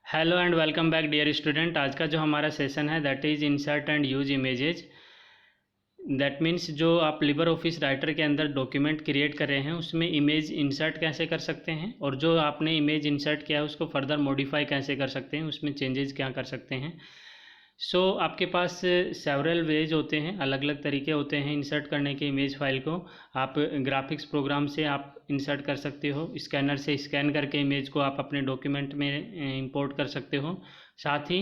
Hello and welcome back dear student. आज का जो हमारा सेशन है that is insert and use images. That means जो आप लिबर ऑफिस राइटर के अंदर डॉक्यूमेंट क्रिएट कर रहे हैं उसमें इमेज इंसर्ट कैसे कर सकते हैं और जो आपने इमेज इंसर्ट किया है उसको फर्दर मॉडिफाई कैसे कर सकते हैं, उसमें चेंजेस क्या कर सकते हैं। आपके पास सेवरल वेज होते हैं, अलग अलग तरीके होते हैं इंसर्ट करने के इमेज फाइल को। आप ग्राफिक्स प्रोग्राम से आप इंसर्ट कर सकते हो, स्कैनर से स्कैन करके इमेज को आप अपने डॉक्यूमेंट में इंपोर्ट कर सकते हो। साथ ही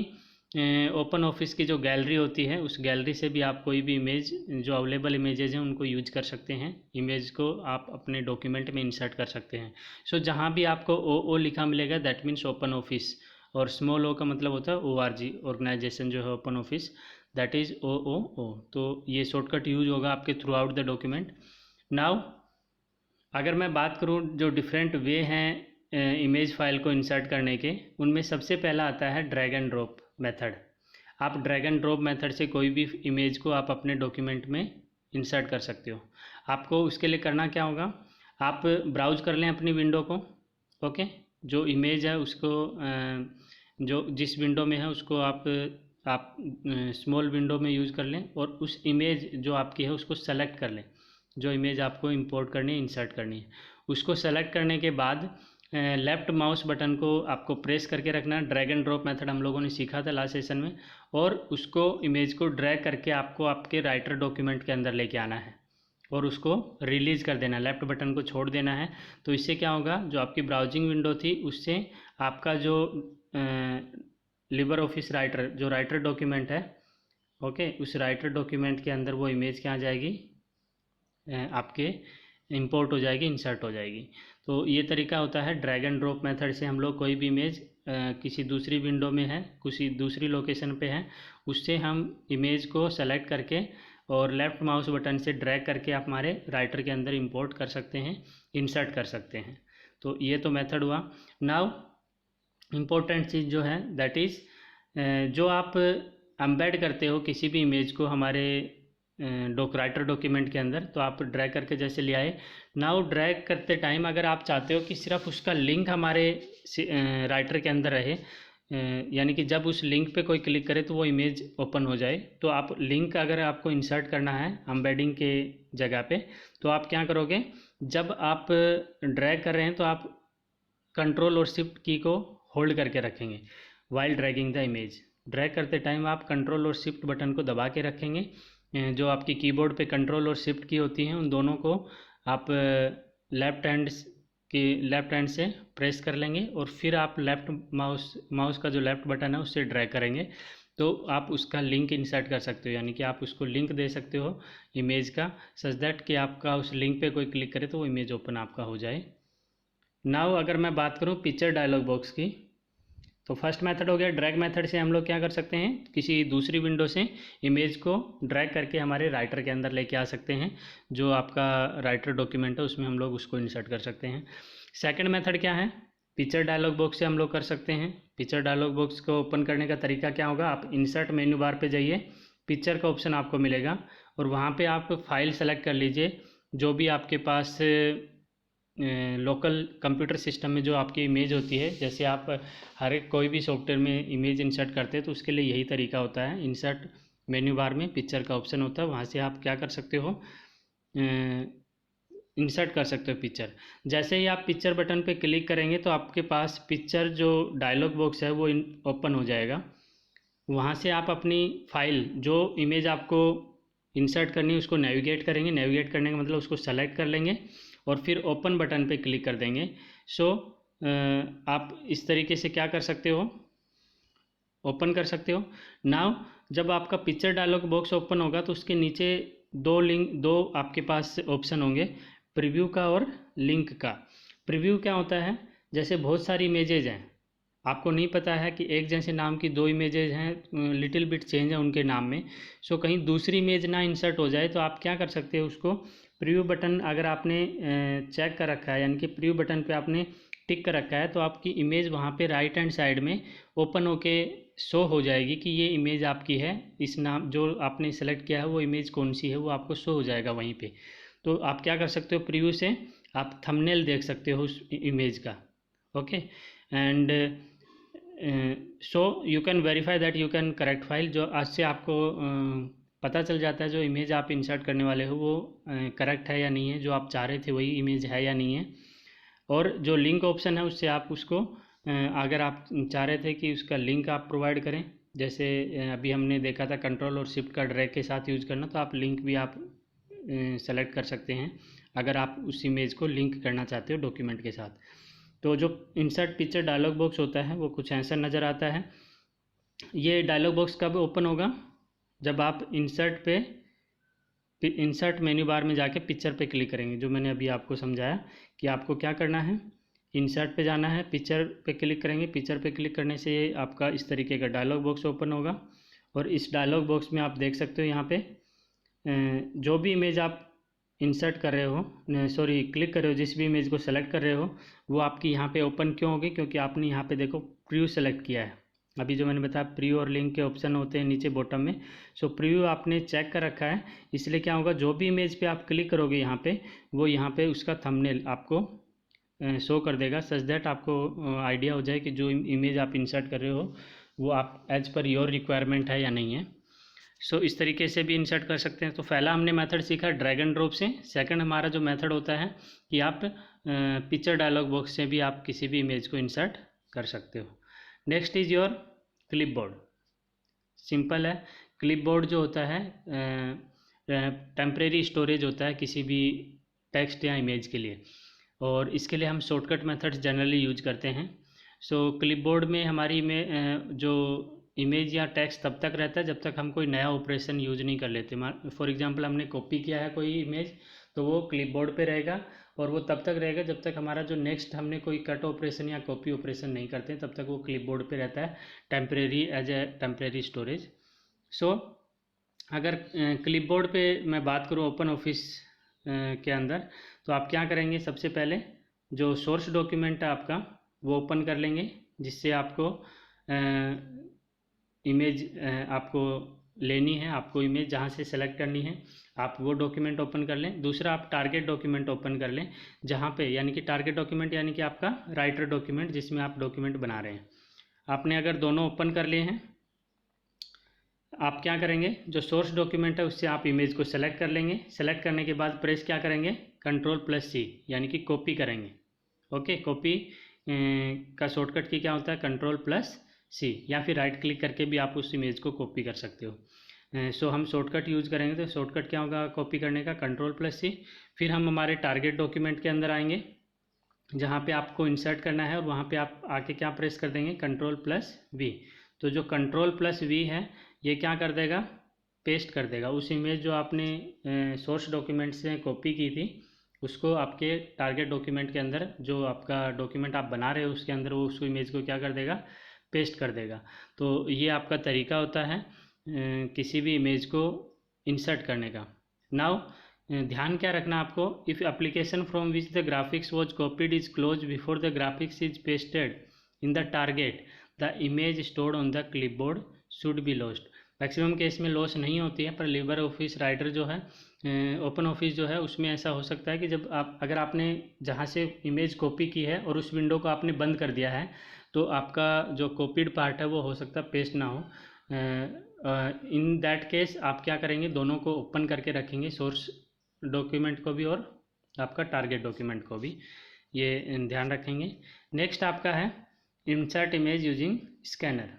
ओपन ऑफिस की जो गैलरी होती है उस गैलरी से भी आप कोई भी इमेज जो अवेलेबल इमेजेज हैं उनको यूज कर सकते हैं, इमेज को आप अपने डॉक्यूमेंट में इंसर्ट कर सकते हैं। जहाँ भी आपको ओ लिखा मिलेगा दैट मीन्स ओपन ऑफिस, और स्मॉल ओ का मतलब होता है ORG, ऑर्गेनाइजेशन जो है open office, that is OOO। तो ये शॉर्टकट यूज होगा आपके through out the document. Now अगर मैं बात करूँ जो डिफरेंट वे हैं इमेज फाइल को इंसर्ट करने के, उनमें सबसे पहला आता है ड्रैग एंड ड्रॉप मेथड। आप ड्रैग एंड ड्रॉप मेथड से कोई भी इमेज को आप अपने डॉक्यूमेंट में इंसर्ट कर सकते हो। आपको उसके लिए करना क्या होगा, आप ब्राउज कर लें अपनी विंडो को। ओके, जो इमेज है उसको जो जिस विंडो में है उसको आप स्मॉल विंडो में यूज़ कर लें और उस इमेज जो आपकी है उसको सेलेक्ट कर लें। जो इमेज आपको इंपोर्ट करनी है, इंसर्ट करनी है, उसको सेलेक्ट करने के बाद लेफ़्ट माउस बटन को आपको प्रेस करके रखना है। ड्रैग एंड ड्रॉप मेथड हम लोगों ने सीखा था लास्ट सेशन में, और उसको इमेज को ड्रैग करके आपको आपके राइटर डॉक्यूमेंट के अंदर लेके आना है और उसको रिलीज़ कर देना है, लेफ़्ट बटन को छोड़ देना है। तो इससे क्या होगा, जो आपकी ब्राउजिंग विंडो थी उससे आपका जो लिबर ऑफिस राइटर जो राइटर डॉक्यूमेंट है, ओके, उस राइटर डॉक्यूमेंट के अंदर वो इमेज क्या आ जाएगी, आपके इंपोर्ट हो जाएगी, इंसर्ट हो जाएगी। तो ये तरीका होता है ड्रैग एंड ड्रॉप मेथड से। हम लोग कोई भी इमेज किसी दूसरी विंडो में है, किसी दूसरी लोकेशन पे है, उससे हम इमेज को सेलेक्ट करके और लेफ़्ट माउस बटन से ड्रैग करके आप हमारे राइटर के अंदर इंपोर्ट कर सकते हैं, इंसर्ट कर सकते हैं। तो ये तो मेथड हुआ। नाउ इम्पोर्टेंट चीज़ जो है दैट इज़ जो आप एम्बेड करते हो किसी भी इमेज को हमारे राइटर डॉक्यूमेंट के अंदर, तो आप ड्रैग करके जैसे ले आए। नाउ ड्रैग करते टाइम अगर आप चाहते हो कि सिर्फ उसका लिंक हमारे राइटर के अंदर रहे, यानी कि जब उस लिंक पे कोई क्लिक करे तो वो इमेज ओपन हो जाए, तो आप लिंक अगर आपको इंसर्ट करना है एम्बेडिंग के जगह पे, तो आप क्या करोगे, जब आप ड्रैग कर रहे हैं तो आप कंट्रोल और शिफ्ट की को होल्ड करके रखेंगे while dragging the image. Drag करते टाइम आप कंट्रोल और शिफ्ट बटन को दबा के रखेंगे। जो आपकी कीबोर्ड पे कंट्रोल और शिफ्ट की होती हैं उन दोनों को आप लेफ़्ट हैंड से प्रेस कर लेंगे और फिर आप लेफ़्ट माउस का जो लेफ़्ट बटन है उससे ड्रैग करेंगे, तो आप उसका लिंक इंसर्ट कर सकते हो, यानी कि आप उसको लिंक दे सकते हो इमेज का, सच दैट कि आपका उस लिंक पे कोई क्लिक करे तो वो इमेज ओपन आपका हो जाए। नाउ अगर मैं बात करूँ पिक्चर डायलॉग बॉक्स की, तो फर्स्ट मेथड हो गया ड्रैग मेथड से हम लोग क्या कर सकते हैं, किसी दूसरी विंडो से इमेज को ड्रैग करके हमारे राइटर के अंदर लेके आ सकते हैं। जो आपका राइटर डॉक्यूमेंट है उसमें हम लोग उसको इंसर्ट कर सकते हैं। सेकंड मेथड क्या है, पिक्चर डायलॉग बॉक्स से हम लोग कर सकते हैं। पिक्चर डायलॉग बॉक्स को ओपन करने का तरीका क्या होगा, आप इंसर्ट मेन्यू बार पे जाइए, पिक्चर का ऑप्शन आपको मिलेगा और वहाँ पे आप फाइल सेलेक्ट कर लीजिए। जो भी आपके पास लोकल कंप्यूटर सिस्टम में जो आपकी इमेज होती है, जैसे आप हर एक कोई भी सॉफ्टवेयर में इमेज इंसर्ट करते हैं तो उसके लिए यही तरीका होता है। इंसर्ट मेन्यू बार में पिक्चर का ऑप्शन होता है, वहाँ से आप क्या कर सकते हो, इंसर्ट कर सकते हो पिक्चर। जैसे ही आप पिक्चर बटन पे क्लिक करेंगे तो आपके पास पिक्चर जो डायलॉग बॉक्स है वो ओपन हो जाएगा। वहाँ से आप अपनी फाइल जो इमेज आपको इंसर्ट करनी है उसको नेविगेट करेंगे। नेविगेट करने का मतलब उसको सेलेक्ट कर लेंगे और फिर ओपन बटन पे क्लिक कर देंगे। आप इस तरीके से क्या कर सकते हो, ओपन कर सकते हो। नाउ जब आपका पिक्चर डायलॉग बॉक्स ओपन होगा तो उसके नीचे दो आपके पास ऑप्शन होंगे, प्रीव्यू का और लिंक का। प्रीव्यू क्या होता है, जैसे बहुत सारी इमेजेज हैं, आपको नहीं पता है कि एक जैसे नाम की दो इमेजेज हैं, लिटिल बिट चेंज है उनके नाम में, कहीं दूसरी इमेज ना इंसर्ट हो जाए तो आप क्या कर सकते हो, उसको प्रीव्यू बटन अगर आपने चेक कर रखा है, यानी कि प्रीव्यू बटन पे आपने टिक कर रखा है, तो आपकी इमेज वहाँ पे राइट हैंड साइड में ओपन होके शो हो जाएगी कि ये इमेज आपकी है, इस नाम जो आपने सेलेक्ट किया है वो इमेज कौन सी है वो आपको शो हो जाएगा वहीं पे। तो आप क्या कर सकते हो, प्रीव्यू से आप थंबनेल देख सकते हो उस इमेज का। Okay, and so you can verify that you can correct file, जो आज से आपको पता चल जाता है जो इमेज आप इंसर्ट करने वाले हो वो करेक्ट है या नहीं है, जो आप चाह रहे थे वही इमेज है या नहीं है। और जो लिंक ऑप्शन है उससे आप उसको अगर आप चाह रहे थे कि उसका लिंक आप प्रोवाइड करें, जैसे अभी हमने देखा था कंट्रोल और शिफ्ट का ड्रैग के साथ यूज़ करना, तो आप लिंक भी आप सेलेक्ट कर सकते हैं अगर आप उस इमेज को लिंक करना चाहते हो डॉक्यूमेंट के साथ। तो जो इंसर्ट पिक्चर डायलॉग बॉक्स होता है वो कुछ ऐसा नज़र आता है। ये डायलॉग बॉक्स कब ओपन होगा? जब आप इंसर्ट मेन्यू बार में जाके पिक्चर पे क्लिक करेंगे, जो मैंने अभी आपको समझाया कि आपको क्या करना है। इंसर्ट पे जाना है, पिक्चर पे क्लिक करेंगे, पिक्चर पे क्लिक करने से ये आपका इस तरीके का डायलॉग बॉक्स ओपन होगा। और इस डायलॉग बॉक्स में आप देख सकते हो यहाँ पे जो भी इमेज आप इंसर्ट कर रहे हो, क्लिक कर रहे हो, जिस भी इमेज को सेलेक्ट कर रहे हो वो आपकी यहाँ पे ओपन क्यों होगी? क्योंकि आपने यहाँ पे देखो प्रीव्यू सेलेक्ट किया है। अभी जो मैंने बताया प्रीव्यू और लिंक के ऑप्शन होते हैं नीचे बॉटम में, सो प्रीव्यू आपने चेक कर रखा है, इसलिए क्या होगा, जो भी इमेज पे आप क्लिक करोगे यहाँ पे वो यहाँ पे उसका थंबनेल आपको शो कर देगा, सच दैट आपको आइडिया हो जाए कि जो इमेज आप इंसर्ट कर रहे हो वो आप एज पर योर रिक्वायरमेंट है या नहीं है। सो इस तरीके से भी इंसर्ट कर सकते हैं। तो पहला हमने मेथड सीखा ड्रैग एंड ड्रॉप से। सेकंड हमारा जो मेथड होता है कि आप पिक्चर डायलॉग बॉक्स से भी आप किसी भी इमेज को इंसर्ट कर सकते हो। Next is your clipboard. Simple है, क्लिपबोर्ड जो होता है टेम्परेरी स्टोरेज होता है किसी भी टेक्स्ट या इमेज के लिए, और इसके लिए हम शॉर्टकट मेथड्स जनरली यूज करते हैं। सो क्लिपबोर्ड में हमारी में जो इमेज या टेक्स्ट तब तक रहता है जब तक हम कोई नया ऑपरेशन यूज नहीं कर लेते। फॉर एग्जांपल हमने कॉपी किया है कोई इमेज, तो वो क्लिपबोर्ड पे रहेगा और वो तब तक रहेगा जब तक हमारा जो नेक्स्ट हमने कोई कट ऑपरेशन या कॉपी ऑपरेशन नहीं करते, तब तक वो क्लिपबोर्ड पे रहता है temporary as a temporary storage. So अगर क्लिपबोर्ड पे मैं बात करूँ ओपन ऑफिस के अंदर, तो आप क्या करेंगे, सबसे पहले जो सोर्स डॉक्यूमेंट है आपका वो ओपन कर लेंगे, जिससे आपको इमेज आपको लेनी है, आपको इमेज जहाँ से सेलेक्ट करनी है आप वो डॉक्यूमेंट ओपन कर लें। दूसरा आप टारगेट डॉक्यूमेंट ओपन कर लें, जहाँ पे यानी कि टारगेट डॉक्यूमेंट यानी कि आपका राइटर डॉक्यूमेंट जिसमें आप डॉक्यूमेंट बना रहे हैं। आपने अगर दोनों ओपन कर लिए हैं, आप क्या करेंगे, जो सोर्स डॉक्यूमेंट है उससे आप इमेज को सेलेक्ट कर लेंगे। सेलेक्ट करने के बाद प्रेस क्या करेंगे, कंट्रोल+C यानी कि कॉपी करेंगे। ओके, कॉपी का शॉर्टकट की क्या होता है, कंट्रोल+C, या फिर राइट क्लिक करके भी आप उस इमेज को कॉपी कर सकते हो। सो हम शॉर्टकट यूज़ करेंगे, तो शॉर्टकट क्या होगा कॉपी करने का, कंट्रोल+C। फिर हम हमारे टारगेट डॉक्यूमेंट के अंदर आएंगे जहाँ पे आपको इंसर्ट करना है, और वहाँ पे आप आके क्या प्रेस कर देंगे, कंट्रोल+V। तो जो कंट्रोल+V है ये क्या कर देगा, पेस्ट कर देगा उस इमेज जो आपने सोर्स डॉक्यूमेंट से कॉपी की थी, उसको आपके टारगेट डॉक्यूमेंट के अंदर, जो आपका डॉक्यूमेंट आप बना रहे हो उसके अंदर वो उसको इमेज को क्या कर देगा, पेस्ट कर देगा। तो ये आपका तरीका होता है किसी भी इमेज को इंसर्ट करने का। नाउ ध्यान क्या रखना आपको, if application from which the graphics was copied is close before the graphics is pasted in the target, the image stored on the clipboard should be lost. Maximum case में loss नहीं होती है, पर Libre office writer जो है, open office जो है, उसमें ऐसा हो सकता है कि जब आप अगर आपने जहाँ से इमेज कॉपी की है और उस विंडो को आपने बंद कर दिया है, तो आपका जो कॉपीड पार्ट है वो हो सकता है पेस्ट ना हो। इन दैट केस आप क्या करेंगे, दोनों को ओपन करके रखेंगे, सोर्स डॉक्यूमेंट को भी और आपका टारगेट डॉक्यूमेंट को भी, ये ध्यान रखेंगे। नेक्स्ट आपका है insert image using scanner.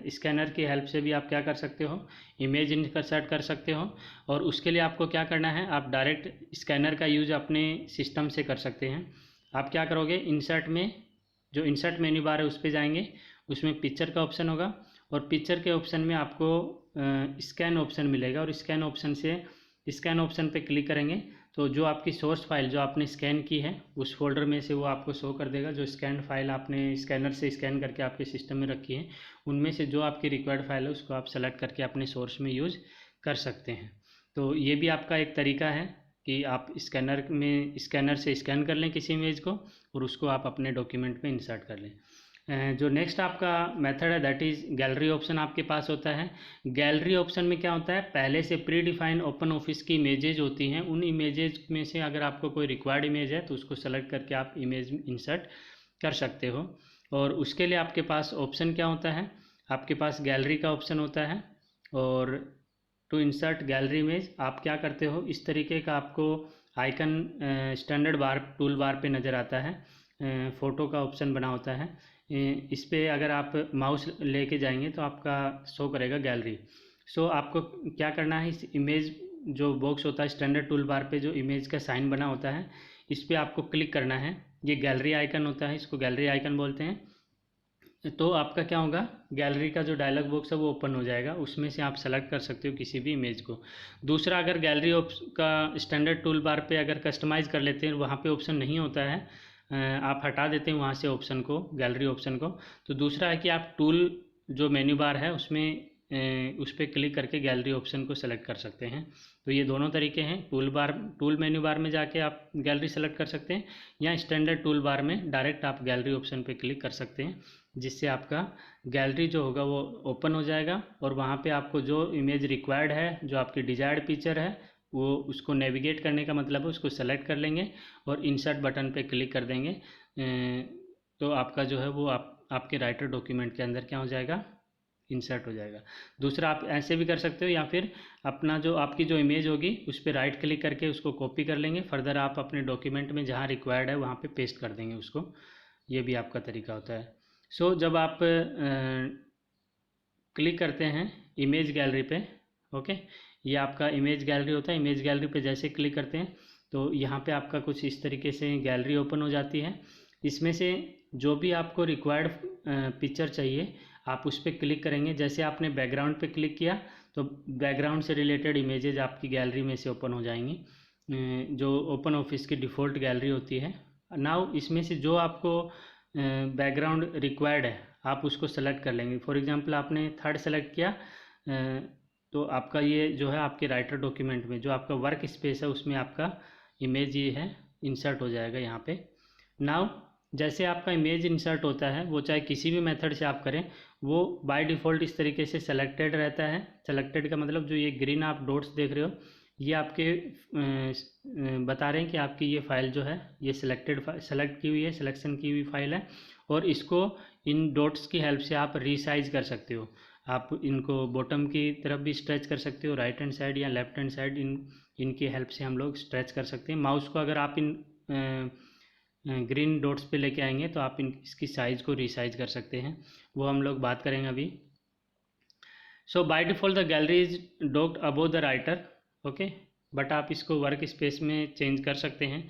Scanner की हेल्प से भी आप क्या कर सकते हो, इमेज इंसर्ट कर सकते हो। और उसके लिए आपको क्या करना है, आप डायरेक्ट स्कैनर का यूज अपने सिस्टम से कर सकते हैं। आप क्या करोगे, इंसर्ट में जो इंसर्ट मेन्यू बार है उस पर जाएंगे, उसमें पिक्चर का ऑप्शन होगा, और पिक्चर के ऑप्शन में आपको स्कैन ऑप्शन मिलेगा, और स्कैन ऑप्शन पे क्लिक करेंगे तो जो आपकी सोर्स फाइल जो आपने स्कैन की है उस फोल्डर में से वो आपको शो कर देगा। जो स्कैन फाइल आपने स्कैनर से स्कैन करके आपके सिस्टम में रखी है, उनमें से जो आपकी रिक्वायर्ड फाइल है उसको आप सेलेक्ट करके अपने सोर्स में यूज़ कर सकते हैं। तो ये भी आपका एक तरीका है कि आप स्कैनर से स्कैन कर लें किसी इमेज को और उसको आप अपने डॉक्यूमेंट में इंसर्ट कर लें। जो नेक्स्ट आपका मेथड है दैट इज़ गैलरी ऑप्शन आपके पास होता है। गैलरी ऑप्शन में क्या होता है, पहले से प्री डिफाइंड ओपन ऑफिस की इमेजेज होती हैं, उन इमेजेज में से अगर आपको कोई रिक्वायर्ड इमेज है तो उसको सेलेक्ट करके आप इमेज इंसर्ट कर सकते हो। और उसके लिए आपके पास ऑप्शन क्या होता है, आपके पास गैलरी का ऑप्शन होता है। और टू इंसर्ट गैलरी इमेज आप क्या करते हो, इस तरीके का आपको icon standard bar tool bar पे नज़र आता है, फ़ोटो का ऑप्शन बना होता है। इस पर अगर आप माउस लेके जाएंगे तो आपका शो करेगा गैलरी। सो आपको क्या करना है, इस इमेज जो बॉक्स होता है स्टैंडर्ड टूल बार पे जो इमेज का साइन बना होता है, इस पर आपको क्लिक करना है। ये गैलरी आइकन होता है, इसको गैलरी आइकन बोलते हैं। तो आपका क्या होगा, गैलरी का जो डायलॉग बॉक्स है वो ओपन हो जाएगा, उसमें से आप सेलेक्ट कर सकते हो किसी भी इमेज को। दूसरा, अगर गैलरी का स्टैंडर्ड टूल बार पे अगर कस्टमाइज़ कर लेते हैं, वहाँ पे ऑप्शन नहीं होता है, आप हटा देते हैं वहाँ से ऑप्शन को, गैलरी ऑप्शन को। तो दूसरा है कि आप टूल जो मेन्यू बार है उसमें उस पर क्लिक करके गैलरी ऑप्शन को सेलेक्ट कर सकते हैं। तो ये दोनों तरीके हैं, टूल मेन्यू बार में जाके आप गैलरी सेलेक्ट कर सकते हैं, या स्टैंडर्ड टूल बार में डायरेक्ट आप गैलरी ऑप्शन पे क्लिक कर सकते हैं, जिससे आपका गैलरी जो होगा वो ओपन हो जाएगा। और वहाँ पे आपको जो इमेज रिक्वायर्ड है, जो आपकी डिजायर्ड पिक्चर है, वो उसको नेविगेट करने का मतलब है उसको सेलेक्ट कर लेंगे और इंसर्ट बटन पे क्लिक कर देंगे। तो आपका जो है वो आपके राइटर डॉक्यूमेंट के अंदर क्या हो जाएगा, इंसर्ट हो जाएगा। दूसरा, आप ऐसे भी कर सकते हो, या फिर अपना जो आपकी जो इमेज होगी उस पर राइट क्लिक करके उसको कॉपी कर लेंगे, फर्दर आप अपने डॉक्यूमेंट में जहाँ रिक्वायर्ड है वहाँ पे पेस्ट कर देंगे उसको। ये भी आपका तरीका होता है। सो जब आप क्लिक करते हैं इमेज गैलरी पे, ओके, ये आपका इमेज गैलरी होता है। इमेज गैलरी पे जैसे क्लिक करते हैं तो यहाँ पे आपका कुछ इस तरीके से गैलरी ओपन हो जाती है। इसमें से जो भी आपको रिक्वायर्ड पिक्चर चाहिए आप उस पर क्लिक करेंगे। जैसे आपने बैकग्राउंड पे क्लिक किया तो बैकग्राउंड से रिलेटेड इमेजेज आपकी गैलरी में से ओपन हो जाएंगी, जो ओपन ऑफिस की डिफ़ॉल्ट गैलरी होती है। नाउ इसमें से जो आपको बैकग्राउंड रिक्वायर्ड है आप उसको सेलेक्ट कर लेंगे। फॉर एग्जांपल आपने थर्ड सेलेक्ट किया, तो आपका ये जो है आपके राइटर डॉक्यूमेंट में जो आपका वर्क स्पेस है उसमें आपका इमेज ये है इंसर्ट हो जाएगा यहाँ पे। नाउ जैसे आपका इमेज इंसर्ट होता है वो चाहे किसी भी मेथड से आप करें, वो बाय डिफ़ॉल्ट इस तरीके से सेलेक्टेड रहता है। सेलेक्टेड का मतलब जो ये ग्रीन आप डॉट्स देख रहे हो ये आपके बता रहे हैं कि आपकी ये फ़ाइल जो है ये सेलेक्ट की हुई है, सिलेक्शन की हुई फ़ाइल है। और इसको इन डॉट्स की हेल्प से आप रीसाइज कर सकते हो। आप इनको बॉटम की तरफ भी स्ट्रेच कर सकते हो, राइट हैंड साइड या लेफ्ट हैंड साइड, इनकी हेल्प से हम लोग स्ट्रेच कर सकते हैं। माउस को अगर आप इन ग्रीन डॉट्स पे लेके आएंगे तो आप इसकी साइज़ को रीसाइज कर सकते हैं, वो हम लोग बात करेंगे अभी। So by default the gallery is docked above the writer, okay, but आप इसको वर्क स्पेस में चेंज कर सकते हैं।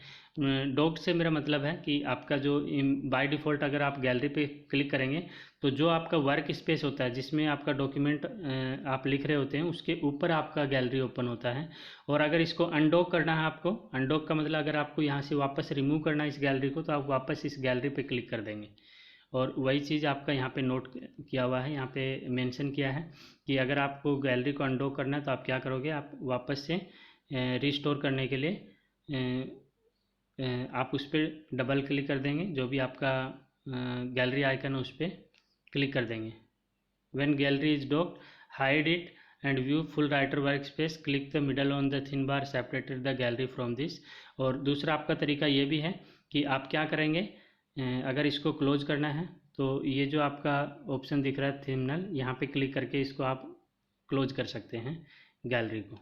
डॉक्ड से मेरा मतलब है कि आपका जो बाय डिफ़ॉल्ट अगर आप गैलरी पे क्लिक करेंगे तो जो आपका वर्क स्पेस होता है जिसमें आपका डॉक्यूमेंट आप लिख रहे होते हैं उसके ऊपर आपका गैलरी ओपन होता है। और अगर इसको अनडॉक करना है आपको, अनडॉक का मतलब अगर आपको यहाँ से वापस रिमूव करना है इस गैलरी को, तो आप वापस इस गैलरी पे क्लिक कर देंगे। और वही चीज़ आपका यहाँ पे नोट किया हुआ है, यहाँ पे मेंशन किया है कि अगर आपको गैलरी को अनडॉक करना है तो आप क्या करोगे, आप वापस से रिस्टोर करने के लिए आप उस पर डबल क्लिक कर देंगे, जो भी आपका गैलरी आइकन है उस पर क्लिक कर देंगे। When gallery is docked hide it and view full writer work space, click the middle on the thin bar separated the gallery from this. और दूसरा आपका तरीका ये भी है कि आप क्या करेंगे, अगर इसको क्लोज करना है तो ये जो आपका ऑप्शन दिख रहा है थंबनेल, यहाँ पे क्लिक करके इसको आप क्लोज कर सकते हैं गैलरी को,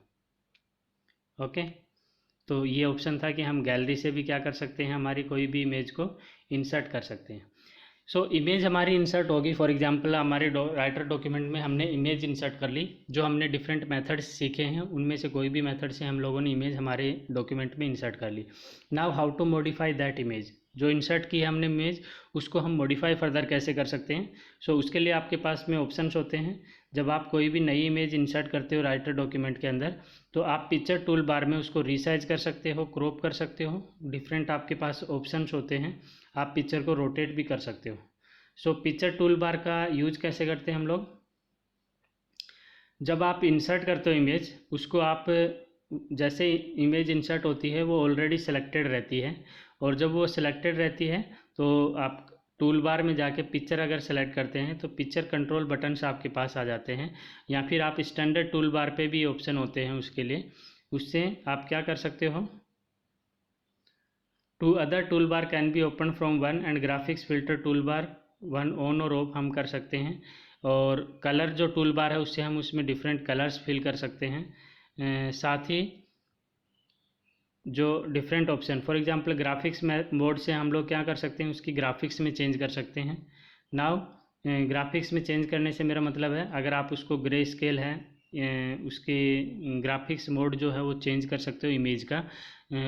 ओके। तो ये ऑप्शन था कि हम गैलरी से भी क्या कर सकते हैं, हमारी कोई भी इमेज को इंसर्ट कर सकते हैं। सो इमेज हमारी इंसर्ट होगी। फॉर एग्जांपल हमारे राइटर डॉक्यूमेंट में हमने इमेज इंसर्ट कर ली, जो हमने डिफरेंट मेथड्स सीखे हैं उनमें से कोई भी मेथड से हम लोगों ने इमेज हमारे डॉक्यूमेंट में इंसर्ट कर ली। Now how to modify that image, जो इंसर्ट की है हमने इमेज उसको हम मॉडिफाई फर्दर कैसे कर सकते हैं। सो उसके लिए आपके पास में ऑप्शंस होते हैं। जब आप कोई भी नई इमेज इंसर्ट करते हो राइटर डॉक्यूमेंट के अंदर तो आप पिक्चर टूल बार में उसको रीसाइज कर सकते हो, क्रॉप कर सकते हो, डिफरेंट आपके पास ऑप्शंस होते हैं। आप पिक्चर को रोटेट भी कर सकते हो। सो पिक्चर टूल बार का यूज कैसे करते हैं हम लोग, जब आप इंसर्ट करते हो इमेज उसको आप जैसे इमेज इंसर्ट होती है वो ऑलरेडी सेलेक्टेड रहती है, और जब वो सिलेक्टेड रहती है तो आप टूल बार में जाके पिक्चर अगर सेलेक्ट करते हैं तो पिक्चर कंट्रोल बटन्स आपके पास आ जाते हैं, या फिर आप स्टैंडर्ड टूल बार पे भी ऑप्शन होते हैं उसके लिए। उससे आप क्या कर सकते हो, two other tool bar can be open from one and graphics filter tool bar one on और ऑफ हम कर सकते हैं। और कलर जो टूल बार है उससे हम उसमें डिफरेंट कलर्स फिल कर सकते हैं। साथ ही जो different option, for example graphics mode से हम लोग क्या कर सकते हैं, उसकी ग्राफिक्स में चेंज कर सकते हैं। नाउ ग्राफिक्स में चेंज करने से मेरा मतलब है, अगर आप उसको ग्रे स्केल है उसके ग्राफिक्स मोड जो है वो चेंज कर सकते हो इमेज का।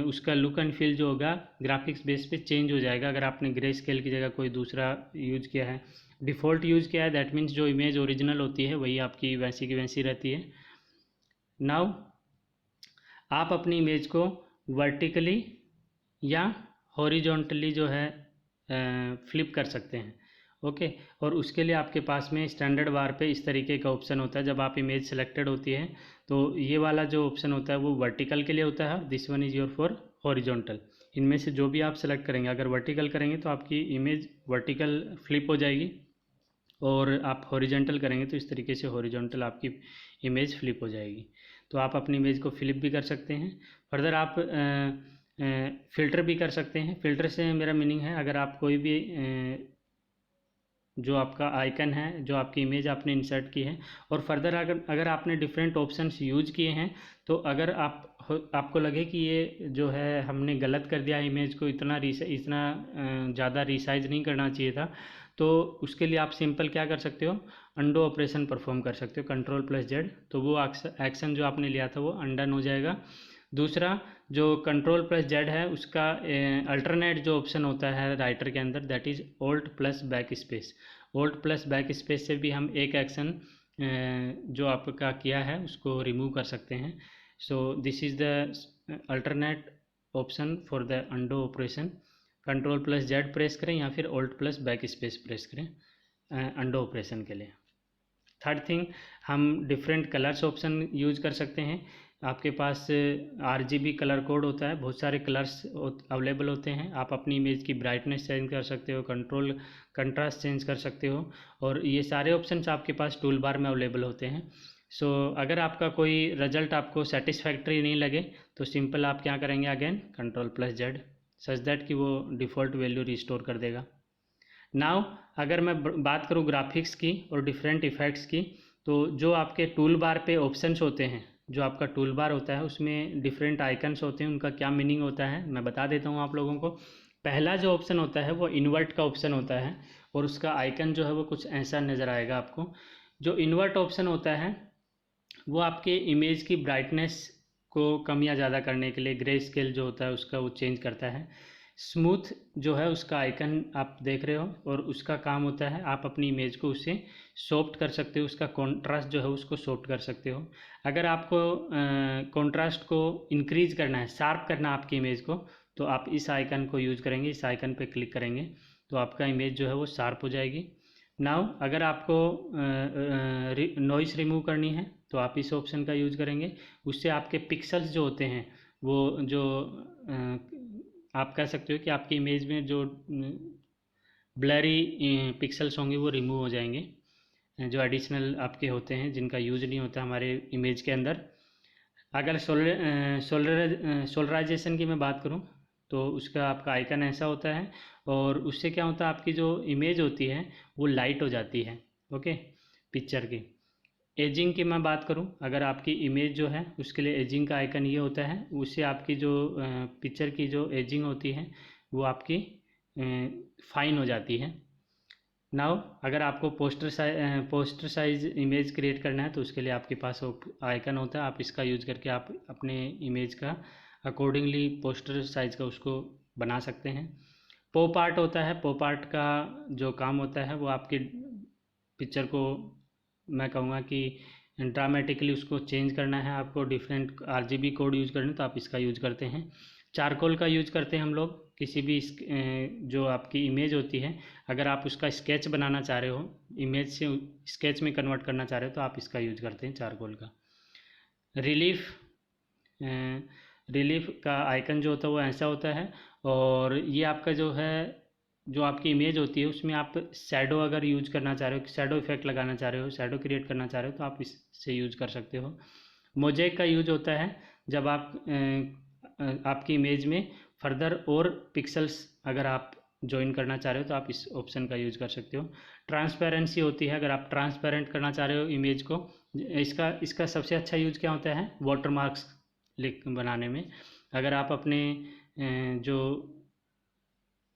उसका लुक एंड फील जो होगा ग्राफिक्स बेस पे चेंज हो जाएगा अगर आपने ग्रे स्केल की जगह कोई दूसरा यूज किया है। डिफ़ॉल्ट यूज़ किया है, दैट मीन्स जो इमेज ओरिजिनल होती है वही आपकी वैसी की वैसी रहती है। नाउ आप अपनी इमेज को वर्टिकली या हॉरिजॉन्टली जो है फ्लिप कर सकते हैं। ओके, और उसके लिए आपके पास में स्टैंडर्ड बार पे इस तरीके का ऑप्शन होता है। जब आप इमेज सेलेक्टेड होती है तो ये वाला जो ऑप्शन होता है वो वर्टिकल के लिए होता है, this one is your for horizontal. इनमें से जो भी आप सेलेक्ट करेंगे, अगर वर्टिकल करेंगे तो आपकी इमेज वर्टिकल फ्लिप हो जाएगी, और आप हॉरिजॉन्टल करेंगे तो इस तरीके से हॉरिजॉन्टल आपकी इमेज फ्लिप हो जाएगी। तो आप अपनी इमेज को फ्लिप भी कर सकते हैं। फर्दर आप फ़िल्टर भी कर सकते हैं। फ़िल्टर से मेरा मीनिंग है, अगर आप कोई भी जो आपका आइकन है, जो आपकी इमेज आपने इंसर्ट की है, और फर्दर अगर आपने डिफरेंट ऑप्शंस यूज किए हैं, तो अगर आपको लगे कि ये जो है हमने गलत कर दिया, इमेज को इतना ज़्यादा रिसाइज नहीं करना चाहिए था, तो उसके लिए आप सिंपल क्या कर सकते हो, अंडो ऑपरेशन परफॉर्म कर सकते हो, Ctrl+Z। तो वो एक्शन जो आपने लिया था वो अनडन हो जाएगा। दूसरा जो Ctrl+Z है उसका अल्टरनेट जो ऑप्शन होता है राइटर के अंदर, दैट इज़ Alt+Backspace। Alt+Backspace से भी हम एक एक्शन जो आपका किया है उसको रिमूव कर सकते हैं। So this is the alternate option for the undo operation. Ctrl+Z press करें या फिर Alt+Backspace प्रेस करें अंडो ऑपरेशन के लिए। थर्ड थिंग, हम डिफरेंट कलर्स ऑप्शन यूज कर सकते हैं। आपके पास RGB कलर कोड होता है, बहुत सारे कलर्स अवेलेबल होते हैं। आप अपनी इमेज की ब्राइटनेस चेंज कर सकते हो, कंट्रास्ट चेंज कर सकते हो, और ये सारे ऑप्शंस आपके पास टूल बार में अवेलेबल होते हैं। सो अगर आपका कोई रिजल्ट आपको सेटिस्फैक्ट्री नहीं लगे तो सिंपल आप क्या करेंगे, अगेन Ctrl+Z, सच दैट कि वो डिफ़ॉल्ट वैल्यू रिस्टोर कर देगा। नाउ अगर मैं बात करूँ ग्राफिक्स की और डिफरेंट इफ़ेक्ट्स की, तो जो आपके टूल बार पे ऑप्शंस होते हैं, जो आपका टूल बार होता है उसमें डिफरेंट आइकन्स होते हैं, उनका क्या मीनिंग होता है मैं बता देता हूँ आप लोगों को। पहला जो ऑप्शन होता है वो इन्वर्ट का ऑप्शन होता है, और उसका आइकन जो है वो कुछ ऐसा नज़र आएगा आपको। जो इन्वर्ट ऑप्शन होता है वो आपके इमेज की ब्राइटनेस को कम या ज़्यादा करने के लिए, ग्रे स्केल जो होता है उसका वो चेंज करता है। स्मूथ जो है उसका आइकन आप देख रहे हो, और उसका काम होता है आप अपनी इमेज को उससे सॉफ्ट कर सकते हो, उसका कॉन्ट्रास्ट जो है उसको सॉफ्ट कर सकते हो। अगर आपको कॉन्ट्रास्ट को इंक्रीज करना है, शार्प करना है आपकी इमेज को, तो आप इस आइकन को यूज़ करेंगे, इस आइकन पे क्लिक करेंगे तो आपका इमेज जो है वो शार्प हो जाएगी। नाउ अगर आपको नॉइस रिमूव करनी है तो आप इस ऑप्शन का यूज़ करेंगे। उससे आपके पिक्सल्स जो होते हैं वो जो आप कह सकते हो कि आपकी इमेज में जो ब्लरी पिक्सल्स होंगे वो रिमूव हो जाएंगे, जो एडिशनल आपके होते हैं जिनका यूज़ नहीं होता हमारे इमेज के अंदर। अगर सोलराइजेशन की मैं बात करूं तो उसका आपका आइकन ऐसा होता है, और उससे क्या होता है आपकी जो इमेज होती है वो लाइट हो जाती है। ओके, पिक्चर की एजिंग की मैं बात करूं, अगर आपकी इमेज जो है उसके लिए एजिंग का आइकन ये होता है, उससे आपकी जो पिक्चर की जो एजिंग होती है वो आपकी फाइन हो जाती है। नाउ अगर आपको पोस्टर साइज इमेज क्रिएट करना है तो उसके लिए आपके पास आइकन होता है, आप इसका यूज करके आप अपने इमेज का अकॉर्डिंगली पोस्टर साइज का उसको बना सकते हैं। पॉप आर्ट होता है, पॉप आर्ट का जो काम होता है वो आपकी पिक्चर को मैं कहूँगा कि ड्रामेटिकली उसको चेंज करना है, आपको डिफरेंट RGB कोड यूज करना है तो आप इसका यूज करते हैं। चारकोल का यूज करते हैं हम लोग किसी भी जो आपकी इमेज होती है, अगर आप उसका स्केच बनाना चाह रहे हो, इमेज से स्केच में कन्वर्ट करना चाह रहे हो तो आप इसका यूज करते हैं चारकोल का। रिलीफ का आइकन जो होता है वो ऐसा होता है, और ये आपका जो है जो आपकी इमेज होती है उसमें आप शैडो अगर यूज करना चाह रहे हो, शैडो इफेक्ट लगाना चाह रहे हो, शैडो क्रिएट करना चाह रहे हो तो आप इससे यूज कर सकते हो। मोज़ेक का यूज होता है जब आप आपकी इमेज में फर्दर और पिक्सल्स अगर आप ज्वाइन करना चाह रहे हो तो आप इस ऑप्शन का यूज़ कर सकते हो। ट्रांसपेरेंसी होती है, अगर आप ट्रांसपेरेंट करना चाह रहे हो इमेज को, इसका सबसे अच्छा यूज़ क्या होता है, वाटरमार्क्स लिख बनाने में। अगर आप अपने जो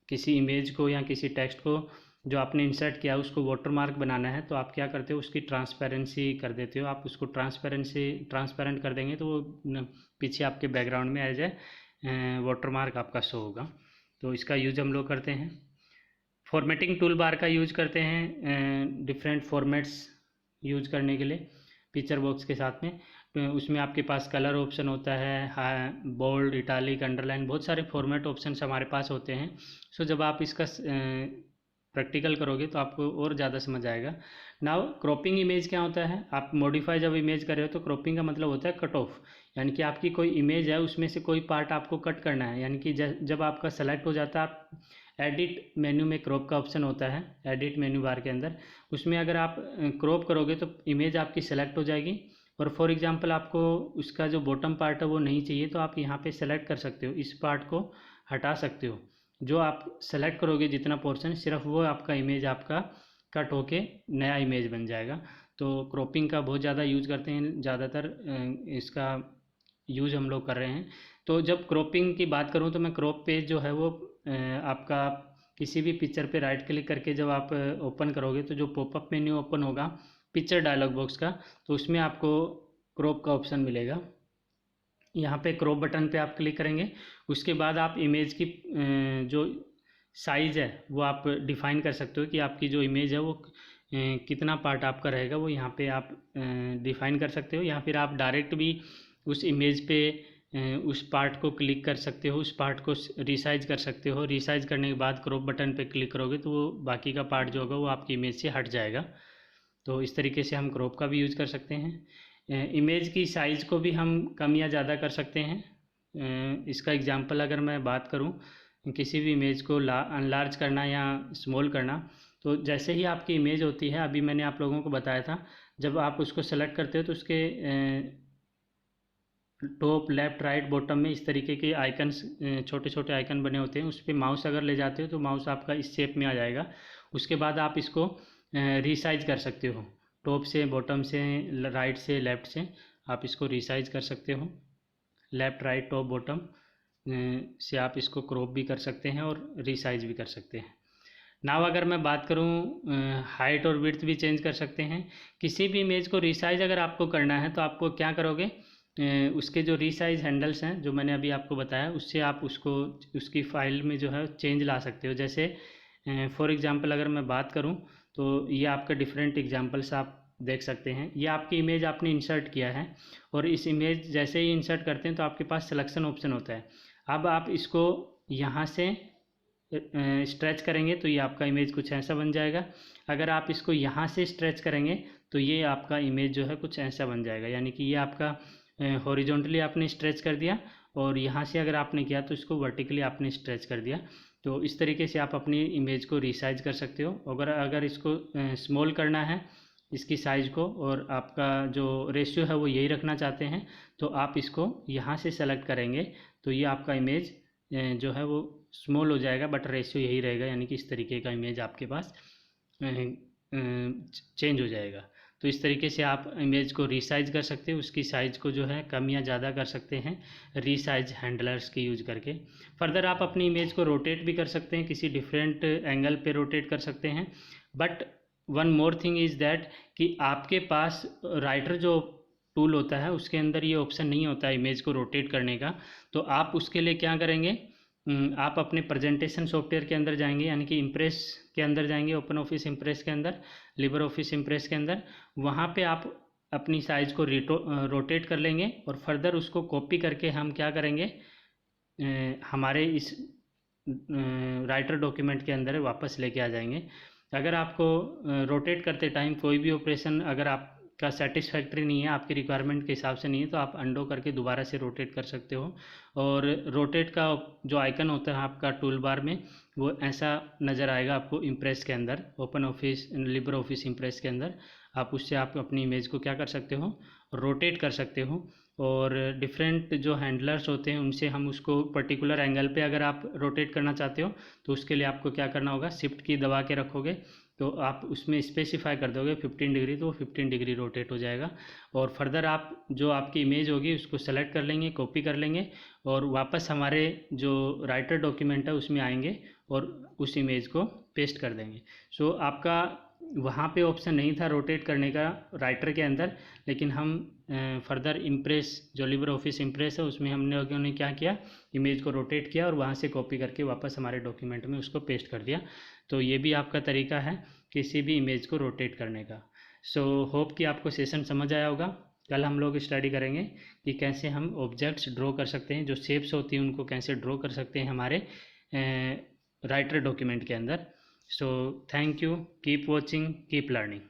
किसी इमेज को या किसी टेक्स्ट को जो आपने इंसर्ट किया उसको वाटरमार्क बनाना है, तो आप क्या करते हो, उसकी ट्रांसपेरेंसी कर देते हो। आप उसको ट्रांसपेरेंट कर देंगे तो वो पीछे आपके बैकग्राउंड में एज ए वाटरमार्क आपका शो होगा। तो इसका यूज हम लोग करते हैं। फॉर्मेटिंग टूल बार का यूज करते हैं डिफरेंट फॉर्मेट्स यूज करने के लिए पिक्चर बॉक्स के साथ में। तो उसमें आपके पास कलर ऑप्शन होता है, बोल्ड, इटालिक, अंडरलाइन, बहुत सारे फॉर्मेट ऑप्शंस हमारे पास होते हैं। सो जब आप इसका प्रैक्टिकल करोगे तो आपको और ज़्यादा समझ आएगा। नाउ क्रॉपिंग इमेज क्या होता है, आप मॉडिफाई जब इमेज कर रहे हो तो क्रॉपिंग का मतलब होता है कट ऑफ, यानी कि आपकी कोई इमेज है उसमें से कोई पार्ट आपको कट करना है। यानी कि जब आपका सेलेक्ट हो जाता है, आप एडिट मेन्यू में क्रॉप का ऑप्शन होता है, एडिट मेन्यू बार के अंदर, उसमें अगर आप क्रॉप करोगे तो इमेज आपकी सेलेक्ट हो जाएगी। और फॉर एग्जांपल आपको उसका जो बॉटम पार्ट है वो नहीं चाहिए तो आप यहाँ पे सेलेक्ट कर सकते हो, इस पार्ट को हटा सकते हो। जो आप सेलेक्ट करोगे जितना पोर्शन, सिर्फ वो आपका इमेज आपका कट होके नया इमेज बन जाएगा। तो क्रॉपिंग का बहुत ज़्यादा यूज़ करते हैं, ज़्यादातर इसका यूज़ हम लोग कर रहे हैं। तो जब क्रॉपिंग की बात करूँ तो मैं क्रॉप पेज जो है वो आपका किसी भी पिक्चर पे राइट क्लिक करके जब आप ओपन करोगे तो जो पॉपअप मेन्यू ओपन होगा पिक्चर डायलॉग बॉक्स का, तो उसमें आपको क्रॉप का ऑप्शन मिलेगा। यहाँ पे क्रॉप बटन पे आप क्लिक करेंगे, उसके बाद आप इमेज की जो साइज़ है वो आप डिफ़ाइन कर सकते हो कि आपकी जो इमेज है वो कितना पार्ट आपका रहेगा, वो यहाँ पे आप डिफ़ाइन कर सकते हो। या फिर आप डायरेक्ट भी उस इमेज पे उस पार्ट को क्लिक कर सकते हो, उस पार्ट को रिसाइज कर सकते हो। रिसाइज करने के बाद क्रॉप बटन पे क्लिक करोगे तो वो बाकी का पार्ट जो होगा वो आपकी इमेज से हट जाएगा। तो इस तरीके से हम क्रॉप का भी यूज़ कर सकते हैं। इमेज की साइज़ को भी हम कम या ज़्यादा कर सकते हैं। इसका एग्जांपल अगर मैं बात करूं, किसी भी इमेज को अनलार्ज करना या स्मॉल करना, तो जैसे ही आपकी इमेज होती है, अभी मैंने आप लोगों को बताया था, जब आप उसको सेलेक्ट करते हो तो उसके टॉप, लेफ्ट, राइट, बॉटम में इस तरीके के आइकन्स, छोटे छोटे आइकन बने होते हैं। उस पर माउस अगर ले जाते हो तो माउस आपका इस शेप में आ जाएगा। उसके बाद आप इसको रीसाइज कर सकते हो, टॉप से, बॉटम से, राइट से, लेफ़्ट से आप इसको रीसाइज कर सकते हो। लेफ़्ट, राइट, टॉप, बॉटम से आप इसको क्रॉप भी कर सकते हैं और रीसाइज भी कर सकते हैं। नाउ अगर मैं बात करूं, हाइट और विड्थ भी चेंज कर सकते हैं। किसी भी इमेज को रीसाइज अगर आपको करना है तो आपको क्या करोगे, उसके जो रीसाइज हैंडल्स हैं जो मैंने अभी आपको बताया, उससे आप उसको उसकी फ़ाइल में जो है चेंज ला सकते हो। जैसे फॉर एग्जांपल अगर मैं बात करूं तो ये आपका डिफरेंट एग्जांपल्स आप देख सकते हैं। ये आपकी इमेज आपने इंसर्ट किया है और इस इमेज जैसे ही इंसर्ट करते हैं तो आपके पास सिलेक्शन ऑप्शन होता है। अब आप इसको यहाँ से स्ट्रेच करेंगे तो ये आपका इमेज कुछ ऐसा बन जाएगा। अगर आप इसको यहाँ से स्ट्रेच करेंगे तो ये आपका इमेज जो है कुछ ऐसा बन जाएगा। यानी कि ये आपका हॉरिजॉन्टली आपने स्ट्रेच कर दिया और यहाँ से अगर आपने किया तो इसको वर्टिकली आपने स्ट्रेच कर दिया। तो इस तरीके से आप अपनी इमेज को रीसाइज कर सकते हो। अगर इसको स्मॉल करना है इसकी साइज़ को, और आपका जो रेशियो है वो यही रखना चाहते हैं, तो आप इसको यहाँ से सेलेक्ट करेंगे तो ये आपका इमेज जो है वो स्मॉल हो जाएगा, बट रेशियो यही रहेगा। यानी कि इस तरीके का इमेज आपके पास चेंज हो जाएगा। तो इस तरीके से आप इमेज को रीसाइज कर सकते हैं, उसकी साइज़ को जो है कम या ज़्यादा कर सकते हैं रीसाइज हैंडलर्स के यूज करके। फर्दर आप अपनी इमेज को रोटेट भी कर सकते हैं, किसी डिफरेंट एंगल पे रोटेट कर सकते हैं। But one more thing is that कि आपके पास राइटर जो टूल होता है उसके अंदर ये ऑप्शन नहीं होता है इमेज को रोटेट करने का। तो आप उसके लिए क्या करेंगे, आप अपने प्रेजेंटेशन सॉफ्टवेयर के अंदर जाएंगे, यानी कि इम्प्रेस के अंदर जाएंगे, ओपन ऑफिस इम्प्रेस के अंदर, लिबर ऑफिस इम्प्रेस के अंदर। वहाँ पे आप अपनी साइज़ को रोटेट कर लेंगे और फर्दर उसको कॉपी करके हम क्या करेंगे, हमारे इस राइटर डॉक्यूमेंट के अंदर वापस लेके आ जाएंगे। अगर आपको रोटेट करते टाइम कोई भी ऑपरेशन अगर आप का सेटिस्फैक्ट्री नहीं है, आपकी रिक्वायरमेंट के हिसाब से नहीं है, तो आप अंडो करके दोबारा से रोटेट कर सकते हो। और रोटेट का जो आइकन होता है आपका टूल बार में, वो ऐसा नज़र आएगा आपको इम्प्रेस के अंदर, open office Libre office impress के अंदर। आप उससे आप अपनी इमेज को क्या कर सकते हो, रोटेट कर सकते हो। और डिफरेंट जो हैंडलर्स होते हैं उनसे हम उसको पर्टिकुलर एंगल पे अगर आप रोटेट करना चाहते हो तो उसके लिए आपको क्या करना होगा, शिफ्ट की दबा के रखोगे तो आप उसमें स्पेसिफाई कर दोगे 15 डिग्री, तो 15 डिग्री रोटेट हो जाएगा। और फर्दर आप जो आपकी इमेज होगी उसको सेलेक्ट कर लेंगे, कॉपी कर लेंगे और वापस हमारे जो राइटर डॉक्यूमेंट है उसमें आएंगे और उस इमेज को पेस्ट कर देंगे। सो आपका वहाँ पे ऑप्शन नहीं था रोटेट करने का राइटर के अंदर, लेकिन हम फर्दर इम्प्रेस जो लिब्रे ऑफिस इम्प्रेस है उसमें हमने क्या किया, इमेज को रोटेट किया और वहाँ से कॉपी करके वापस हमारे डॉक्यूमेंट में उसको पेस्ट कर दिया। तो ये भी आपका तरीका है किसी भी इमेज को रोटेट करने का। सो होप कि आपको सेशन समझ आया होगा। कल हम लोग स्टडी करेंगे कि कैसे हम ऑब्जेक्ट्स ड्रॉ कर सकते हैं, जो शेप्स होती हैं उनको कैसे ड्रॉ कर सकते हैं हमारे राइटर डॉक्यूमेंट के अंदर। So thank you, keep watching, keep learning.